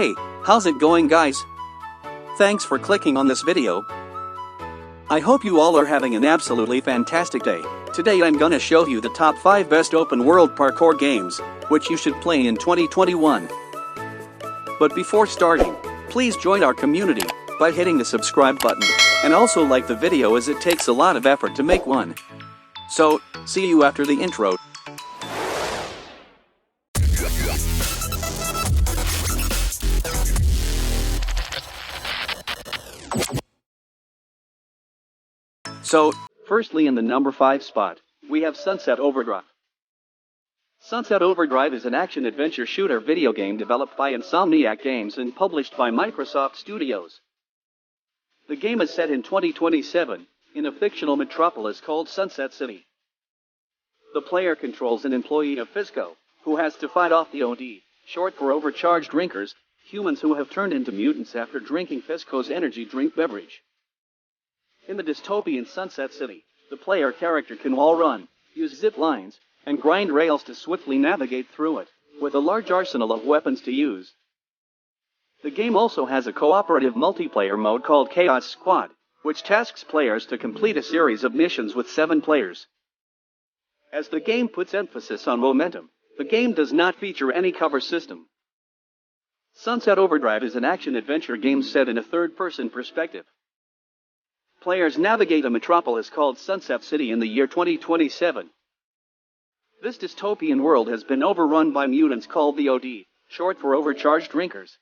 Hey, how's it going, guys? Thanks for clicking on this video. I hope you all are having an absolutely fantastic day. Today I'm gonna show you the top 5 best open world parkour games, which you should play in 2021. But before starting, please join our community by hitting the subscribe button, and also like the video as it takes a lot of effort to make one. So, see you after the intro. So, firstly in the number 5 spot, we have Sunset Overdrive. Sunset Overdrive is an action-adventure shooter video game developed by Insomniac Games and published by Microsoft Studios. The game is set in 2027, in a fictional metropolis called Sunset City. The player controls an employee of Fisco, who has to fight off the OD, short for overcharged drinkers, humans who have turned into mutants after drinking Fisco's energy drink beverage. In the dystopian Sunset City, the player character can wall run, use zip lines, and grind rails to swiftly navigate through it, with a large arsenal of weapons to use. The game also has a cooperative multiplayer mode called Chaos Squad, which tasks players to complete a series of missions with 7 players. As the game puts emphasis on momentum, the game does not feature any cover system. Sunset Overdrive is an action-adventure game set in a third-person perspective. Players navigate a metropolis called Sunset City in the year 2027. This dystopian world has been overrun by mutants called the OD, short for overcharged drinkers.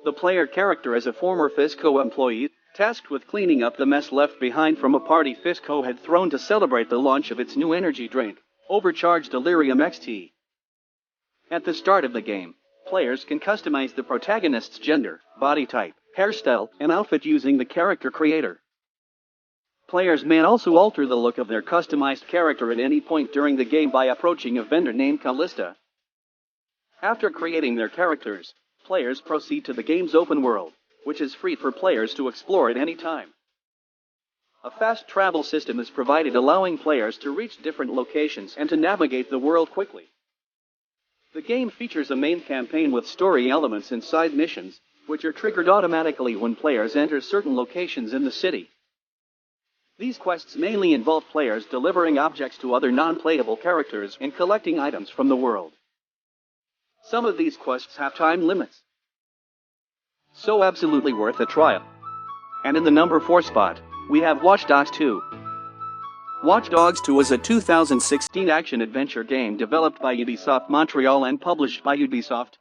The player character is a former Fisco employee, tasked with cleaning up the mess left behind from a party Fisco had thrown to celebrate the launch of its new energy drink, Overcharged Delirium XT. At the start of the game, players can customize the protagonist's gender, body type, hairstyle, and outfit using the character creator. Players may also alter the look of their customized character at any point during the game by approaching a vendor named Callista. After creating their characters, players proceed to the game's open world, which is free for players to explore at any time. A fast travel system is provided, allowing players to reach different locations and to navigate the world quickly. The game features a main campaign with story elements and side missions, which are triggered automatically when players enter certain locations in the city. These quests mainly involve players delivering objects to other non-playable characters and collecting items from the world. Some of these quests have time limits. So absolutely worth a trial. And in the number 4 spot, we have Watch Dogs 2. Watch Dogs 2 is a 2016 action-adventure game developed by Ubisoft Montreal and published by Ubisoft.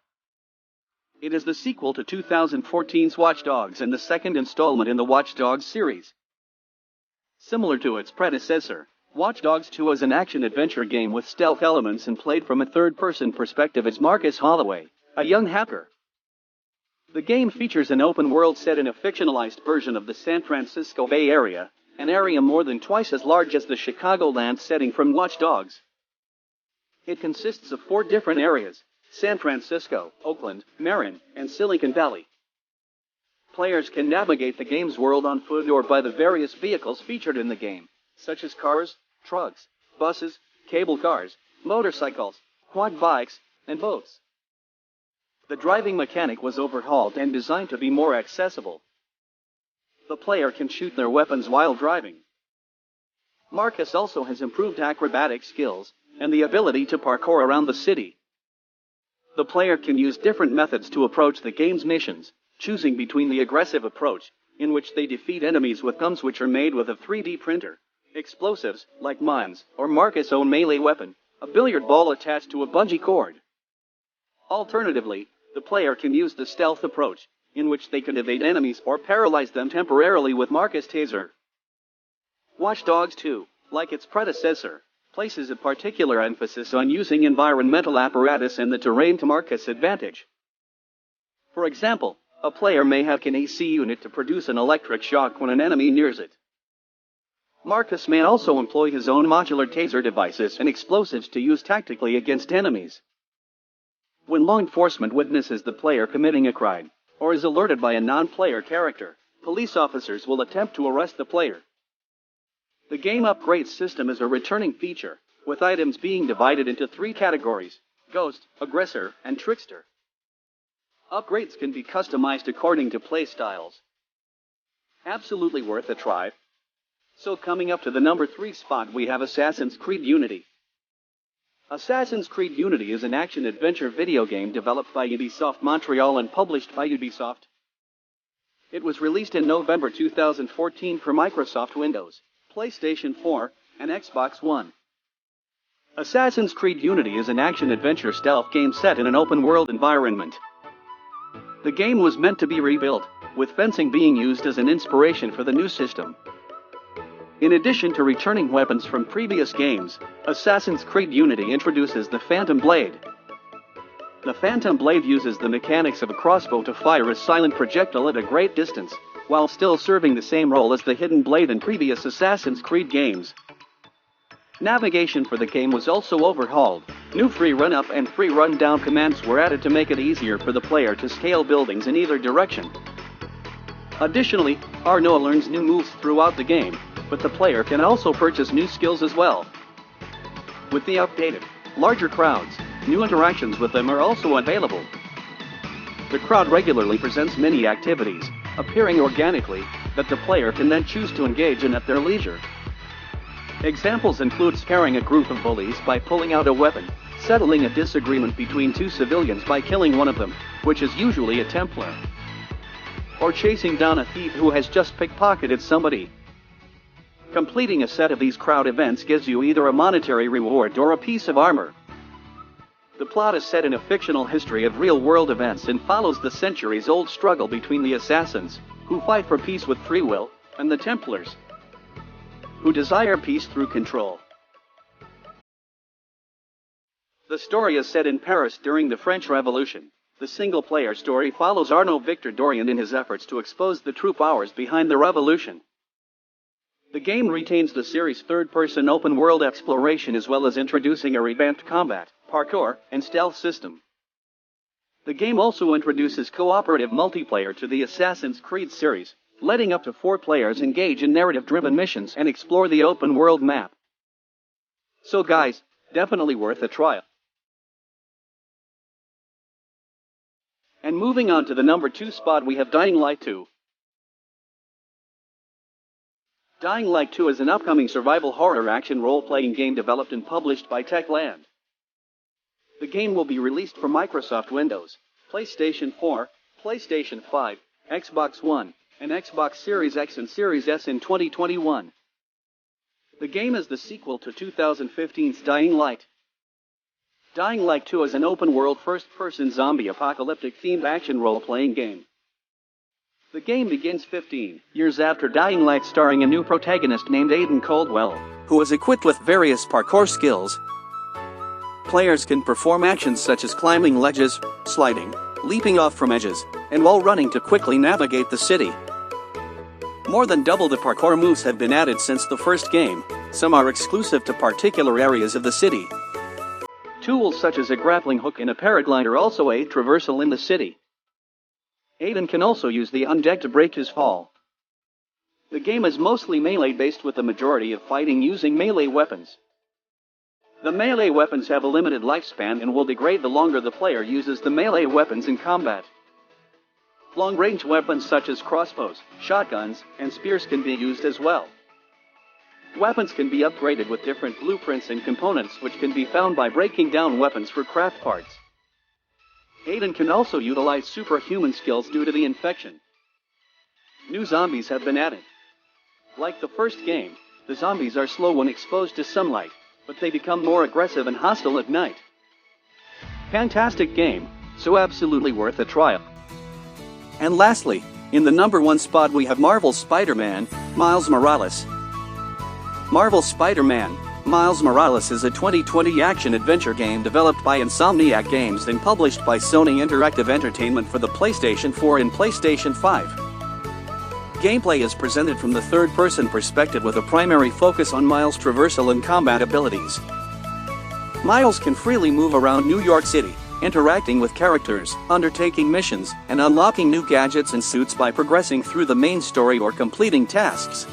It is the sequel to 2014's Watch Dogs and the second installment in the Watch Dogs series. Similar to its predecessor, Watch Dogs 2 is an action-adventure game with stealth elements and played from a third-person perspective as Marcus Holloway, a young hacker. The game features an open world set in a fictionalized version of the San Francisco Bay Area, an area more than twice as large as the Chicagoland setting from Watch Dogs. It consists of 4 different areas: San Francisco, Oakland, Marin, and Silicon Valley. Players can navigate the game's world on foot or by the various vehicles featured in the game, such as cars, trucks, buses, cable cars, motorcycles, quad bikes, and boats. The driving mechanic was overhauled and designed to be more accessible. The player can shoot their weapons while driving. Marcus also has improved acrobatic skills and the ability to parkour around the city. The player can use different methods to approach the game's missions, choosing between the aggressive approach, in which they defeat enemies with guns which are made with a 3D printer, explosives, like mines, or Marcus' own melee weapon, a billiard ball attached to a bungee cord. Alternatively, the player can use the stealth approach, in which they can evade enemies or paralyze them temporarily with Marcus' taser. Watch Dogs 2, like its predecessor, places a particular emphasis on using environmental apparatus and the terrain to Marcus' advantage. For example, a player may have an AC unit to produce an electric shock when an enemy nears it. Marcus may also employ his own modular taser devices and explosives to use tactically against enemies. When law enforcement witnesses the player committing a crime, or is alerted by a non-player character, police officers will attempt to arrest the player. The game upgrade system is a returning feature, with items being divided into 3 categories: Ghost, Aggressor, and Trickster. Upgrades can be customized according to playstyles. Absolutely worth a try. So coming up to the number 3 spot we have Assassin's Creed Unity. Assassin's Creed Unity is an action-adventure video game developed by Ubisoft Montreal and published by Ubisoft. It was released in November 2014 for Microsoft Windows, PlayStation 4, and Xbox One. Assassin's Creed Unity is an action-adventure stealth game set in an open-world environment. The game was meant to be rebuilt, with fencing being used as an inspiration for the new system. In addition to returning weapons from previous games, Assassin's Creed Unity introduces the Phantom Blade. The Phantom Blade uses the mechanics of a crossbow to fire a silent projectile at a great distance, while still serving the same role as the hidden blade in previous Assassin's Creed games. Navigation for the game was also overhauled. New free run-up and free run-down commands were added to make it easier for the player to scale buildings in either direction. Additionally, Arno learns new moves throughout the game, but the player can also purchase new skills as well. With the updated, larger crowds, new interactions with them are also available. The crowd regularly presents many activities, appearing organically, that the player can then choose to engage in at their leisure. Examples include scaring a group of bullies by pulling out a weapon, settling a disagreement between two civilians by killing one of them, which is usually a Templar, or chasing down a thief who has just pickpocketed somebody. Completing a set of these crowd events gives you either a monetary reward or a piece of armor. The plot is set in a fictional history of real-world events and follows the centuries-old struggle between the assassins, who fight for peace with free will, and the Templars, who desire peace through control. The story is set in Paris during the French Revolution. The single-player story follows Arnaud Victor Dorian in his efforts to expose the true powers behind the revolution. The game retains the series' third-person open-world exploration as well as introducing a revamped combat, parkour, and stealth system. The game also introduces cooperative multiplayer to the Assassin's Creed series, letting up to 4 players engage in narrative-driven missions and explore the open-world map. So guys, definitely worth a try. And moving on to the number 2 spot we have Dying Light 2. Dying Light 2 is an upcoming survival horror action role-playing game developed and published by Techland. The game will be released for Microsoft Windows, PlayStation 4, PlayStation 5, Xbox One, and Xbox Series X and Series S in 2021. The game is the sequel to 2015's Dying Light. Dying Light 2 is an open-world first-person zombie apocalyptic-themed action role-playing game. The game begins 15 years after Dying Light, starring a new protagonist named Aiden Caldwell, who is equipped with various parkour skills. Players can perform actions such as climbing ledges, sliding, leaping off from edges, and wall running to quickly navigate the city. More than double the parkour moves have been added since the first game. Some are exclusive to particular areas of the city. Tools such as a grappling hook and a paraglider also aid traversal in the city. Aiden can also use the undeck to break his fall. The game is mostly melee-based with the majority of fighting using melee weapons. The melee weapons have a limited lifespan and will degrade the longer the player uses the melee weapons in combat. Long-range weapons such as crossbows, shotguns, and spears can be used as well. Weapons can be upgraded with different blueprints and components which can be found by breaking down weapons for craft parts. Aiden can also utilize superhuman skills due to the infection. New zombies have been added. Like the first game, the zombies are slow when exposed to sunlight, but they become more aggressive and hostile at night. Fantastic game, so absolutely worth a try. And lastly, in the number 1 spot we have Marvel's Spider-Man, Miles Morales. Marvel's Spider-Man, Miles Morales is a 2020 action-adventure game developed by Insomniac Games and published by Sony Interactive Entertainment for the PlayStation 4 and PlayStation 5. Gameplay is presented from the third-person perspective with a primary focus on Miles' traversal and combat abilities. Miles can freely move around New York City, interacting with characters, undertaking missions, and unlocking new gadgets and suits by progressing through the main story or completing tasks.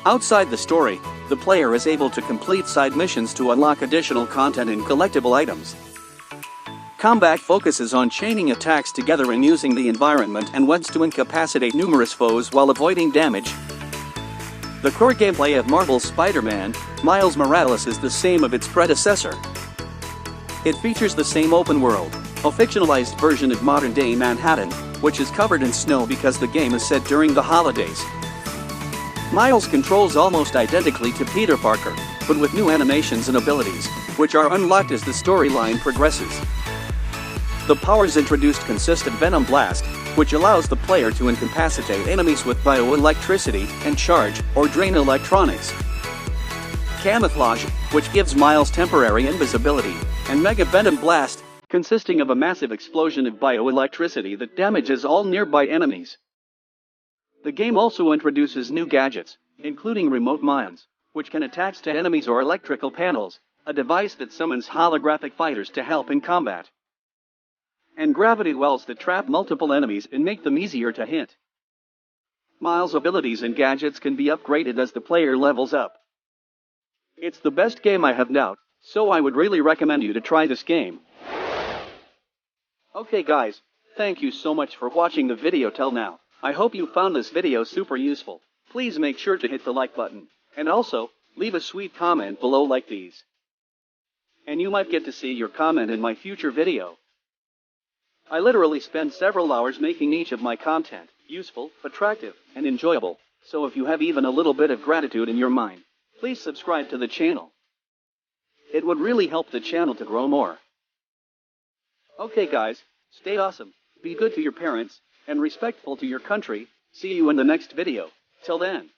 Outside the story, the player is able to complete side missions to unlock additional content and collectible items. Combat focuses on chaining attacks together and using the environment and wants to incapacitate numerous foes while avoiding damage. The core gameplay of Marvel's Spider-Man, Miles Morales is the same of its predecessor. It features the same open world, a fictionalized version of modern-day Manhattan, which is covered in snow because the game is set during the holidays. Miles controls almost identically to Peter Parker, but with new animations and abilities, which are unlocked as the storyline progresses. The powers introduced consist of Venom Blast, which allows the player to incapacitate enemies with bioelectricity and charge or drain electronics. Camouflage, which gives Miles temporary invisibility, and Mega Venom Blast, consisting of a massive explosion of bioelectricity that damages all nearby enemies. The game also introduces new gadgets, including remote mines, which can attach to enemies or electrical panels, a device that summons holographic fighters to help in combat. And gravity wells that trap multiple enemies and make them easier to hit. Miles' abilities and gadgets can be upgraded as the player levels up. It's the best game I have now, so I would really recommend you to try this game. Okay guys, thank you so much for watching the video till now. I hope you found this video super useful. Please make sure to hit the like button, and also, leave a sweet comment below like these. And you might get to see your comment in my future video. I literally spend several hours making each of my content useful, attractive, and enjoyable, so if you have even a little bit of gratitude in your mind, please subscribe to the channel. It would really help the channel to grow more. Okay guys, stay awesome, be good to your parents, and respectful to your country. See you in the next video. Till then.